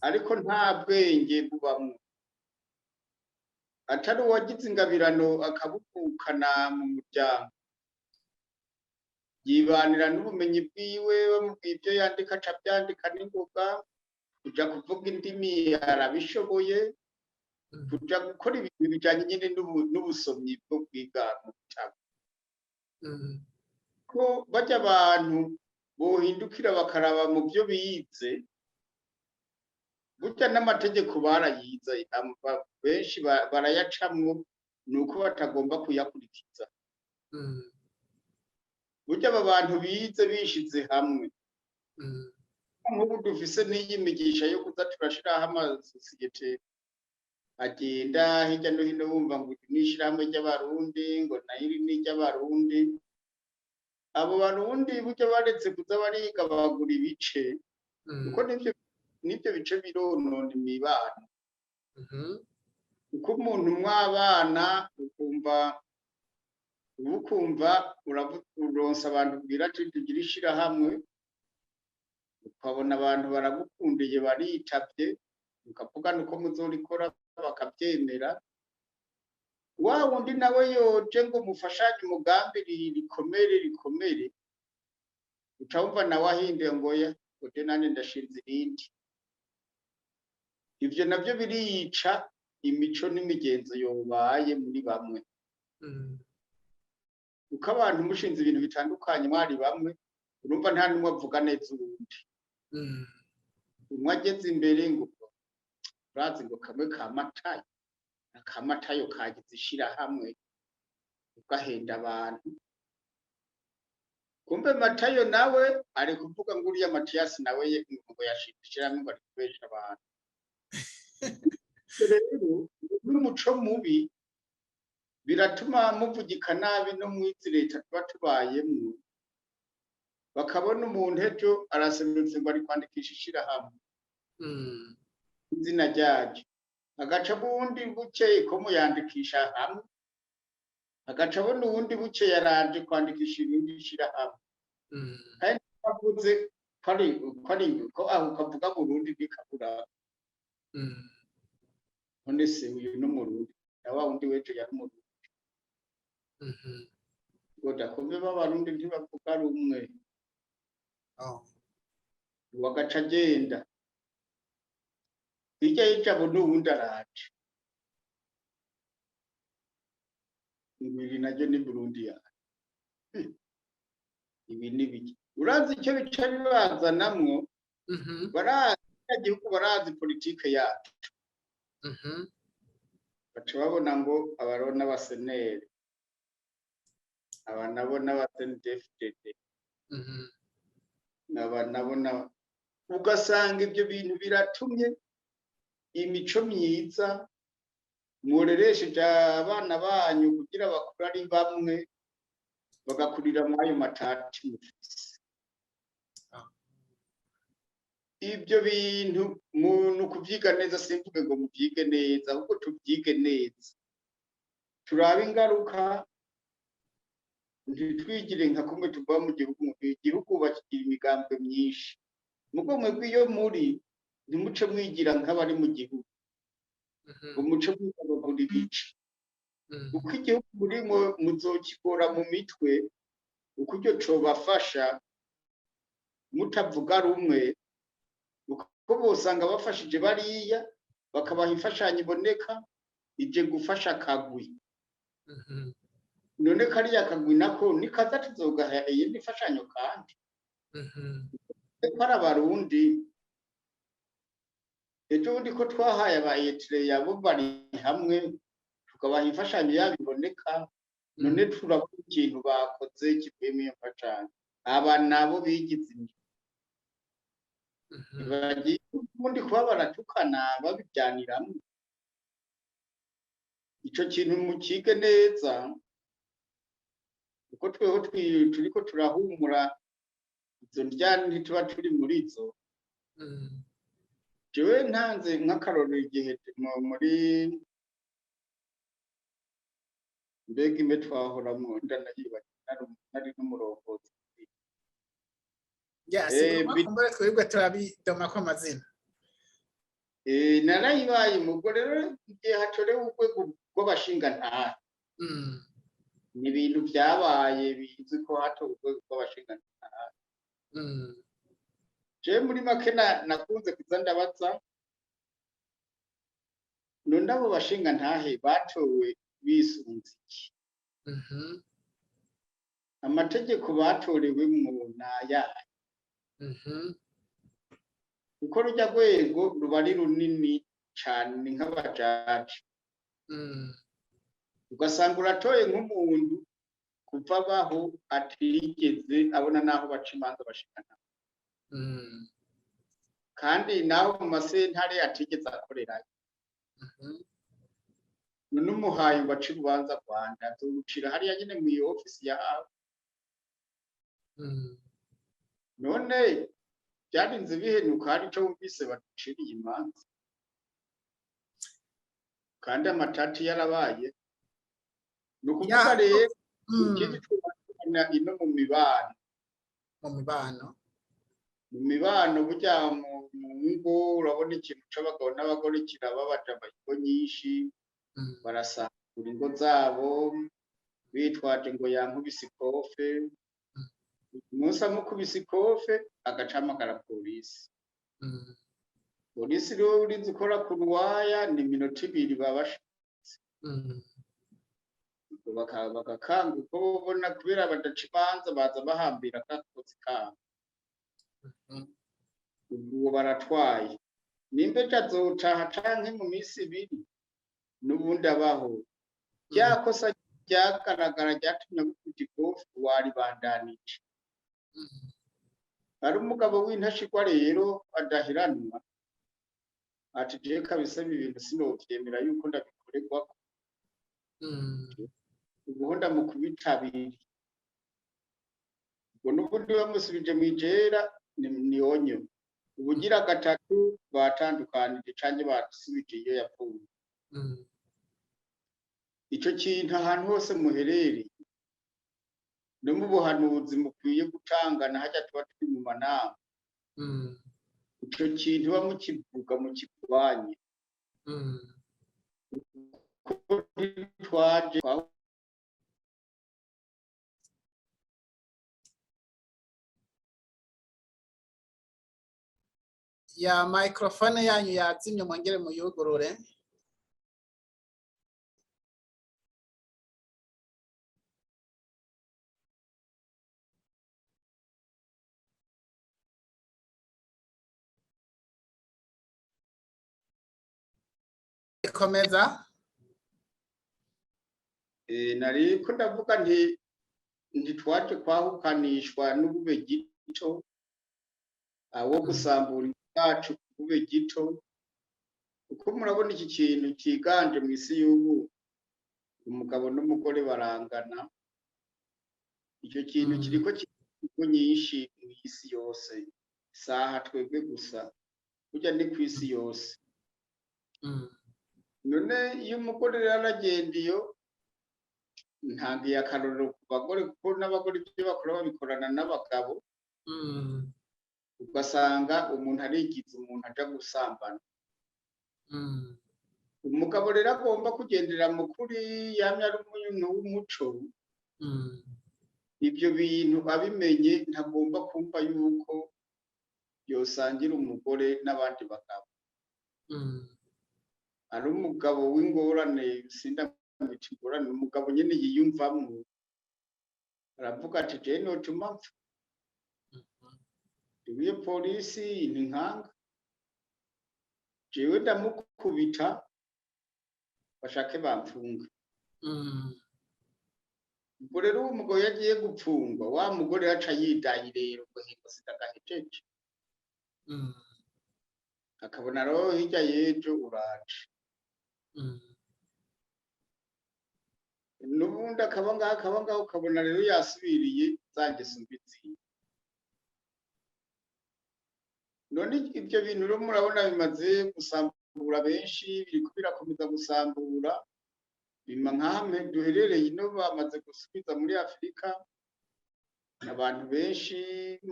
ariko nta bwenge bubamwo. Atari uwagize ingabirano akabukukana mu muryango, yibanira n'ubumenyi bwiwe, bamubwiye ibyo yandika aca byandika n'ingoga, kuja kuvuga indimi arabishoboye, kuja gukora ibintu bijanye nyene n'ubusomyi bwo kwiga mu bitabo. Ko barya abantu bohindukira bakaraba mu byo bize, burya n'amategeko barayize, benshi barayacamwo, nuko batagomba kuyakurikiza. Burya aba bantu bize bishize hamwe, nk'ubu dufise n'iyi migisha yo kuza turashiraho amasosiyete agenda hirya no hino bumva ngo n'ishirahamwe ry'abarundi, ngo nayiri n'iry'abarundi. Abo barundi burya baretse kuza bariga bagura ibice, kuko nivyo bice bironona imibano. Uko umuntu mwabana ukumva uronsa abantu bwira ati tugira ishirahamwe, ukabona abantu baragukundiye baritavye, ukavuga nuko muzorikora bakavyemera. Wa wundi nawe yoje ngo mufashanye umugambi rikomere, ucawumva nawe ahinduye ngo ya oje nanje ndashinze irindi. Ivyo navyo birica imico n'imigenzo yobaye muri bamwe. Uko abantu mushinze ibintu bitandukanye mwari bamwe, urumva nta numwe avuga neza uwundi. Umwe ageze imbere ngo urazi ngo kamwe akamatayo kagize ishirahamwe, ugahenda abantu. Kumbe Matayo nawe ari kuvuga ngo uriya Matiyasi nawe ngo yashinze ishirahamwe ngo ari kubesha abantu. Rero n'umuco mubi biratuma muvugika nabi no mw'izi leta tuba tubayemwo, bakabona umuntu ejo arasemutse ngo ari kwandikisha ishirahamwe izina ryaje, agaca bundi bukeye ko muyandikisha hamwe, agaca abona uwundi bukeye yaraje kwandikisha ibindi shirahamwe. Kandi bavuze ko aho ukavuga Burundi bikabura. None se uyu n'umurundi na wa wundi wejo yari umurundi. Godakombe b'abarundi ntibavuga rumwe. Wagaca agenda, hirya y'ijabo n'uwundi araje. Ibi naryo ni Burundi yaje. Ibi ni biki? Urazi icyo bica bibazanamwo, barazi igihugu, barazi politike yacu. Baca babona ngo abaro n'abaseneri, aba nabo n'abasenedefdede, aba nabo ugasanga ibyo bintu biratumye imico myiza mureresheje abana banyu kugira bakura ari bamwe, bagakurira muri ayo matati mufise. Ibyo bintu muntu kuvyiga neza, simvuge ngo muvyige neza, ahubwo tuvyige neza, turabe ingaruka, ntitwigire nka kumwe tuva mu gihugu bakigira imigambwe myinshi. Mugo mwebwe iyo muri ntimuce mwigira nk'abari mu gihugu ngo muce mwigabagura ibice uko igihugu murimo muzokigora mu mitwe uko icyo cobafasha mutavuga rumwe uko bosanga bafashije bariya bakabaha imfashanyo iboneka ije gufasha akagwi none kariya kagwi nako nikaza tuzogaha iyindi mfashanyo kandi ko ari abarundi ejo bundi ko twahaye aba Eritrea bo bari hamwe tukabaha imfashanyo yabo iboneka none turabona ikintu bakoze kivuyemo iyo mfashanyo aba nabo bigize bagiye ubundi kuba baratukana babijyaniramo ico kintu mukige neza uko tweho turiko turahumura izo ndyani ntituba turi muri zo jewe ntanze nk'akarorero igihe muri mbega ime twahoramo ndanayibagira nari n'umurongozi kumbure twebwe turabidoma ko amazina narayibaye umugore rero igihe hatorewe urwego rw'abashinga ntara ni ibintu byabaye bizi ko hatowe urwego rw'abashinga ntara jewe muri make nakunze kuza ndabaza none abo bashinga ntahe batowe bisunze iki amategeko batorewemwo nayahe kuko rujya rwego ruba ari runini cane nk'abajaji ugasanga uratoye nk'umuntu kuva baho atigeze abona naho baca imanza bashikana kandi naho mu masentare atigeze akorerayo none umuhaye ngo ace urubanza rwanda azorucira hariya nyene mw'iyo ofisi yawe none byarinze bihenuka hari ico wumvise baduciriye imanza kandi amatati yarabaye ni ukuvuga rero ikindi twubakana ino mu mibano burya mu ngo urabona ikintu c'abagabo n'abagore kirababaje amahigo nyinshi barasambura ingo zabo bitwaje ngo yankubise ikofe umunsi amukubise ikofe agacahamagara polisi polisi rero urinze ukora ku ruwaya ni iminota 2 babashitse bagakanguka ubona kubera badaca imanza baza bahambira akakozi kabo ubu baratwaye nimba azotaha canke mu minsi 2 n'ubundi abaho ryakosa ryagaragara ryatumye gukubita ikofe waribandanije ari umugabo w'intashikwa rero adahiranwa ati je kabisa ibintu sinovyemera yuko ndabikorerwa ubuhonda mu kubitabiri ubwo n'ubundi bamusubije mwijera ni onyo ubugira gatatu batandukanije canke basubije iyo yapfuye ico kintu ahantu hose muherereye no mu buhanuzi mukwiye gutangana hajya tuba turi mu manama ico kintu bamukivuga mu kigwanye twaje ya microphone yanyu yazimye mwongere muyugurure komeza nari ko ndavuga nti twaje kwahukanishwa n'ubube gito awo gusambura ibyacu ubube gito uko murabona iki kintu kiganje mu isi y'ubu umugabo n'umugore barangana icyo kintu kiriko kiriko nyinshi mu isi yose saha twebwe gusa kujya ni ku isi yose none iyo umugore yaragenda iyo ntangiye akarorero ku bagore kuko n'abagore ibyo bakora babikorana n'abagabo ugasanga umuntu arigize umuntu aja gusambana. Umugabo rero agomba kugendera mu kuri yamye ari umuntu w'umuco. Ibyo bintu abimenye ntagomba kumva yuko yosangira umugore n'abandi bagabo. Ari umugabo w'ingorane sindamwita ingorane, umugabo nyene yiyumvamwo aravuga ati je notuma mpfa, iyo polisi ntinkanga, jewe ndamukubita bashake bamfunga. Ubwo rero uwo mugabo yagiye gupfungwa, wa mugore yaca yidaye rero ngo hingo sidagahejeje, akabona rero hirya y'ejo uraje, n'ubundi akaba ngaho ukabona rero yasubiriye za ngeso mbi ziwe. None ibyo bintu rero murabona bimaze gusambura benshi, biriko birakomeza gusambura. Bima nk'ahamwe duherereye ino bamaze gusubiza muri Afurika abantu benshi,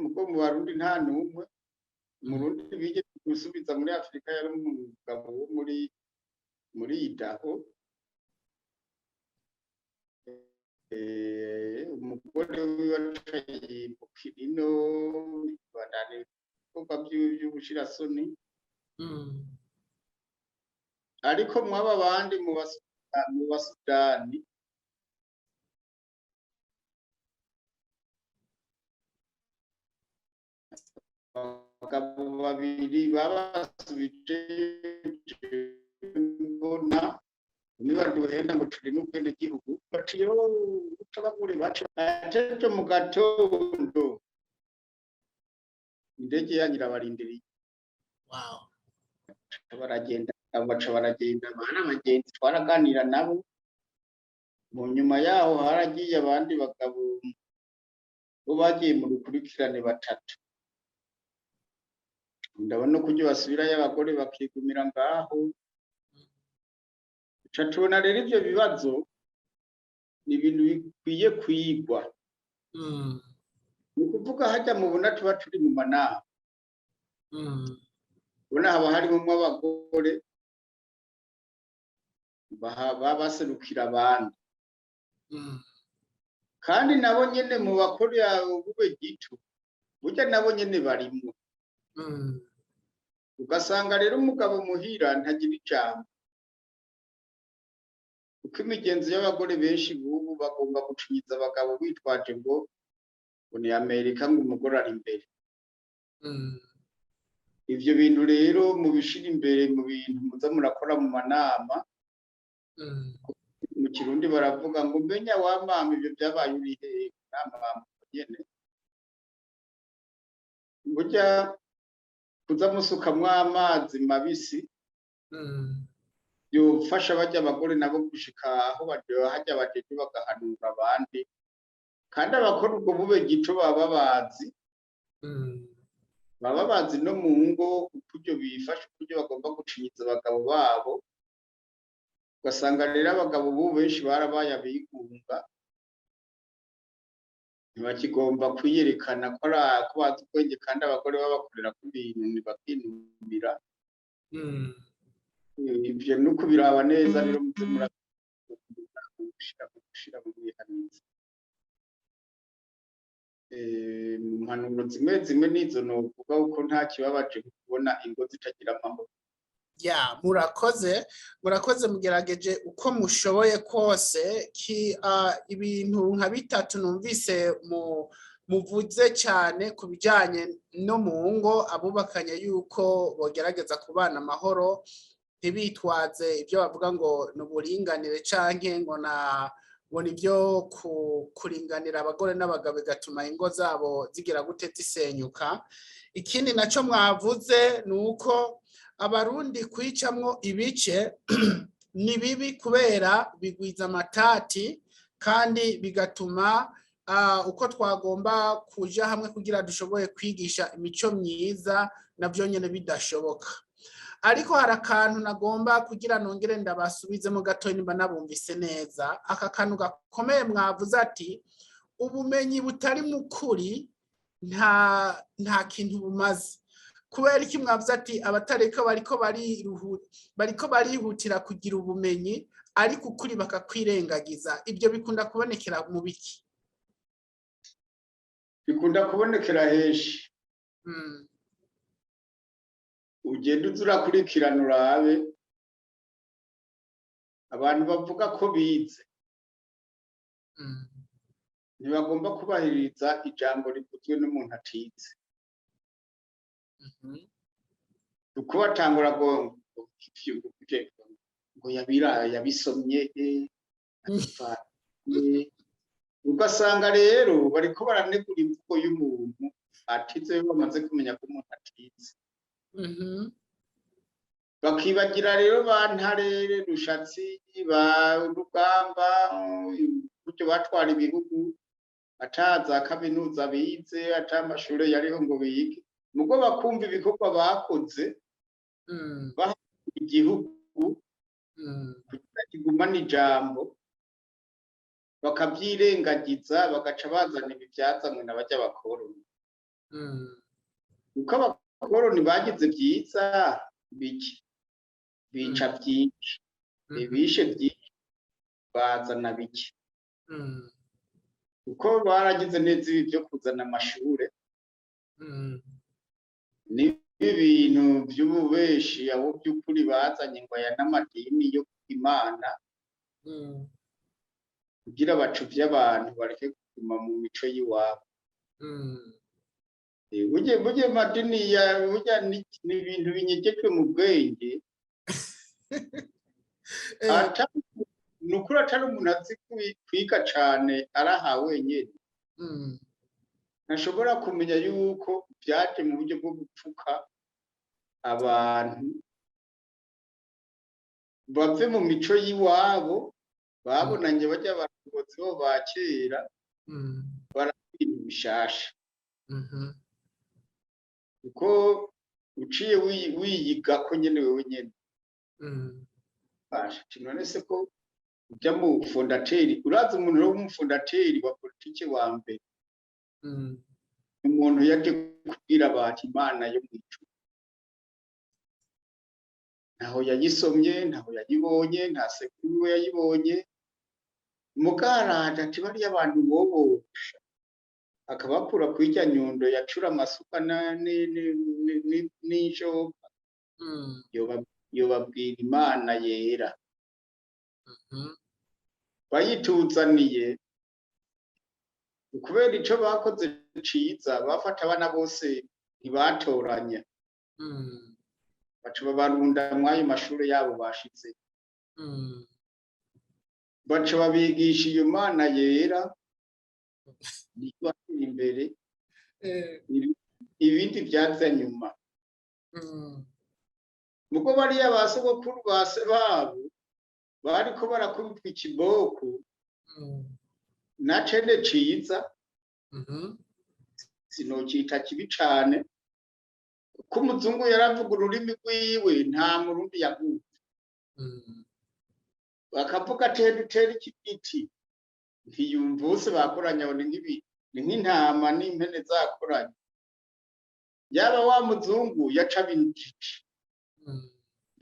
mugo mu Barundi nta n'umwe. Umurundi bigeze gusubiza muri Afurika yari umugabo wo muri Idaho. Umugore wiwe acaye ino badane kuko by'ubushirasoni. Ariko mwaba bandi mu Basudani abagabo babiri babasubije mbona niba duhenda ngo turi n'ubwene gihugu baciye utabagure bace ateje mu gatondo indege yanyira barindiriye. Wow. Baragenda bana abagenzi twaraganira nabo. Mu nyuma yaho haragiye abandi bagabo bo bagiye mu rukurikirane batatu. Ndabona ko basubirayo abagore bakigumira ngaho. Tubona rero ibyo bibazo ni ibintu bikwiye kwigwa. Ni kuvuga hajya mubona tuba turi mu manama. Ubona haba harimo abagore baserukira abandi, kandi nabo nyene mu bakore bube gito burya nabo nyene barimo. Ugasanga rero umugabo muhira ntagira ijambo, uko imigenzo y'abagore benshi bubu bagomba gucinyiza abagabo bitwaje ngo ni Amerika ngo umugore ari imbere. Ivyo bintu rero mubishira imbere mu bintu muza murakora mu manama. Mu Kirundi baravuga ngo mbenya wamama ivyo byabaye uri hehe namama nyene. Burya kuza musukamwo amazi mabisi yofasha bajya abagore nabo gushika aho hajya bajeje bagahanura abandi, kandi abakora ubwo bube gico baba bazi no mu ngo uburyo bifasha, uburyo bagomba gucinyiza abagabo babo. Ugasanga rero abagabo bubu benshi barabaye abigunga, ntibakigomba kwiyerekana ko bazi ubwenge, kandi abagore babakorera ku bintu ntibakinumira. Ivyo nuko biraba neza rero muze murashira mu bihaniza. Impanuro zimwe nizo novuga uko nta kibabaje kubona ingo zitagira amahoro. Ya murakoze mugerageje uko mushoboye kose ibintu nka bitatu numvise muvuze cyane ku bijyanye no mu ngo abubakanye yuko bogerageza kubana amahoro, ntibitwaze ibyo bavuga ngo ni uburinganire canke ngo nibyo kuringanira abagore n'abagabo bigatuma ingo zabo zigira gute zisenyuka. Ikindi naco mwavuze ni uko abarundi kwicamwo ibice ni bibi kubera bigwiza amatati, kandi bigatuma uko twagomba kuja hamwe kugira dushoboye kwigisha imico myiza navyo nyene bidashoboka. Ariko hari akantu nagomba kugira nongere ndabasubizemo gato nimba nabumvise neza. Aka kantu gakomeye mwavuze ati ubumenyi butari mukuri nta kintu bumaze. Kubera iki mwavuze ati abatareka bariko barihutira kugira ubumenyi ariko ukuri bakakwirengagiza, ibyo bikunda kubonekera mu biki? Bikunda kubonekera henshi. Ugenda uzurakurikirana urabe abantu bavuga ko bize ntibagomba kubahiriza ijambo rivuzwe n'umuntu atize. Uko batangura ngo yabisomye ugasanga rero bariko baranegura imvugo y'umuntu atize bamaze kumenya ko umuntu atize. Bakibagira rero bantarere Rushatsi ba Rugamba buryo batwara ibihugu ataza kaminuza bize atamashure yariho ngo bige, mugo bakumva ibikorwa bakoze igihugu kugira kigumane ijambo bakabyirengagiza bagaca bazana ibivyazamwe n'abarya bakoroni. Uko abakoroni bagize byiza biki bica byinshi ibishe byinshi bazana biki uko baragize neza ibi byo kuzana amashure n'ibintu by'ububeshi aho by'ukuri bazanye ngo aya n'amadini yo Imana kugira bacuvye abantu bareke kuguma mu mico y'iwabo. Burya madini ya burya ni ibintu binyegejwe mu bwenge nukuri atari umuntu azi kwiga cane araha wenyene ntashobora kumenya yuko vyaje mu buryo bwo gupfuka abantu bave mu mico y'iwabo babonanye bajya abarongozi bo bakera barabintu bishasha. Uko uciye wiyiga ko nyene wewe nyene none se ko ujya mu fondateri uraza umuntu w'umufondateri wa politike wa mbere umuntu yaje kubwira abantu Imana yo mw'ijuru ntaho yayisomye ntaho yayibonye nta sekuru yayibonye mugaraje ati bariya abantu bobosha akabakura kwirya nyundo yacura amasuka n'ishoka yobabwira Imana yera bayituzaniye kubera ico bakoze ciza bafata abana bose ntibatoranya baca babarunda mwayo mashure yabo bashitse baca babigisha iyo Mana yera niba imbere ibindi vyaza nyuma muko bariya basogokuru base babo bariko barakubitwa ikiboko na cende ciza sinocita kibi cane ko umuzungu yaravuga ururimi rwiwe nta murundi yaguze bakavuga tera ikigiti ntiyumva bose bakoranya ni nk'intama n'impene zakoranye yaba wa muzungu yaca bindije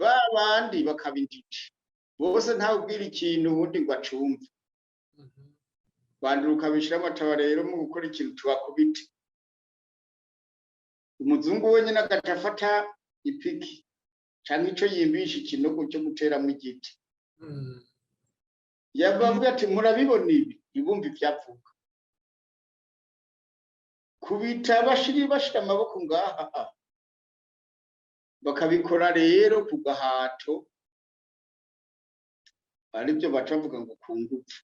babandi bakabindije bose ntawe ubwira ikintu ubundi ngo acumve banduruka bishira amataba rero mu gukora ikintu tubakubite umuzungu wenyine agacafata ipiki canke ico yimbisha ikinogo cyo guteramo igiti yabavuga ati murabibona ibi ibumbi vyavuga kubita bashira amaboko ngaha bakabikora rero ku gahato aribyo bacavuga ngo kungufu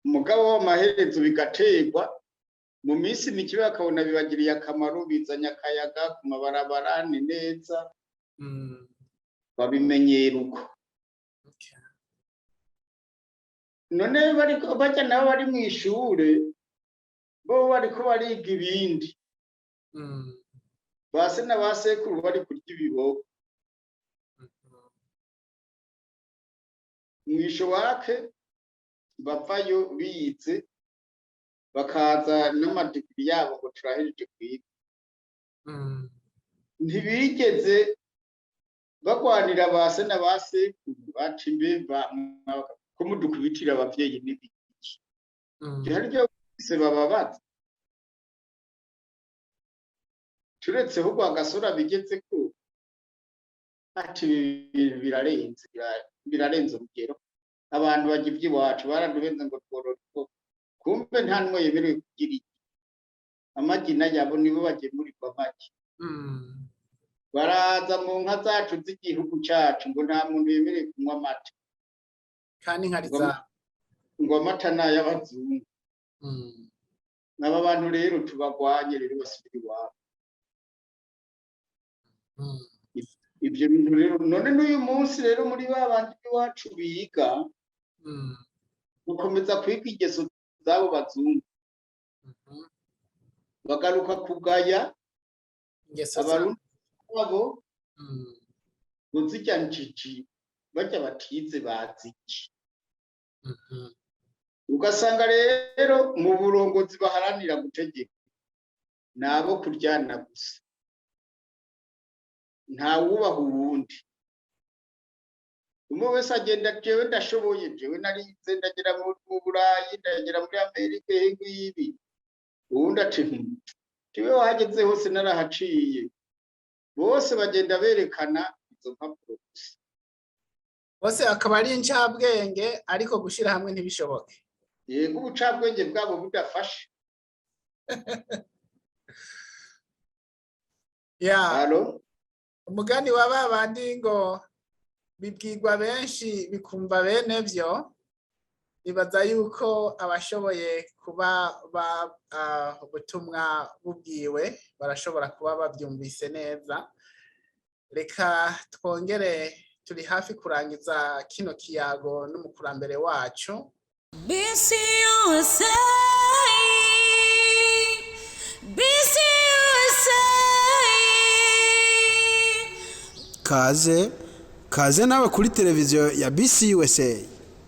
umugabo w'amaherezo bigategwa mu minsi mike bakabona bibagiriye akamaro bizanya akayaga ku mabarabara ni neza babimenyera uko none bajya nabo bari mu ishure bo bariko bariga ibindi base na basekuru bari kurya ibiboko mwisho wake bavayo bize bakaza n'amadigiri yabo ngo turahejeje kwiga ntibigeze bagwanira base na base baca imbe ko mudukubitira abavyeyi n'ibiki hari ryo se bababaza turetse ahubwo agasura bigeze ko ati birarenze urugero abantu bagivye iwacu baraduhenze ngo twororiko kumbe nta numwe yemerewe kugira iki amagina yabo nibo bagemurirwa amagi baraza mu nka zacu z'igihugu cyacu ngo nta muntu yemerewe kunywa amata kandi nkari za ngo amata n'ay'abazungu n'aba bantu rero tubagwanye rero basubira iwabo ibyo bintu rero none n'uyu munsi rero muri babandi iwacu biga gukomeza kwiga ingeso zabo bazungu bagaruka kugaya abarundi babo uzijya njiji bajya batize baziki ugasanga rero mu burongozi baharanira gutegeka nabo kuryana gusa nta wubaha uwundi umwe wese agenda jewe ndashoboye jewe narize ndagera mu Burayi ndagera muri Amerika ibi uwundi ati tiwe wageze hose narahaciye bose bagenda berekana izo mpapuro gusa bose akaba ari incabwenge ariko gushira hamwe ntibishoboke yego ubucabwenge bwabo budafashe ya halo umugani wa babandi ngo bibwirwa benshi bikumva bene byo nibaza yuko abashoboye kuba ubutumwa bubwiwe barashobora kuba babyumvise neza reka twongere turi hafi kurangiza kino kiyago n'umukurambere wacu BC USA kaze nawe kuri televiziyo ya BC USA.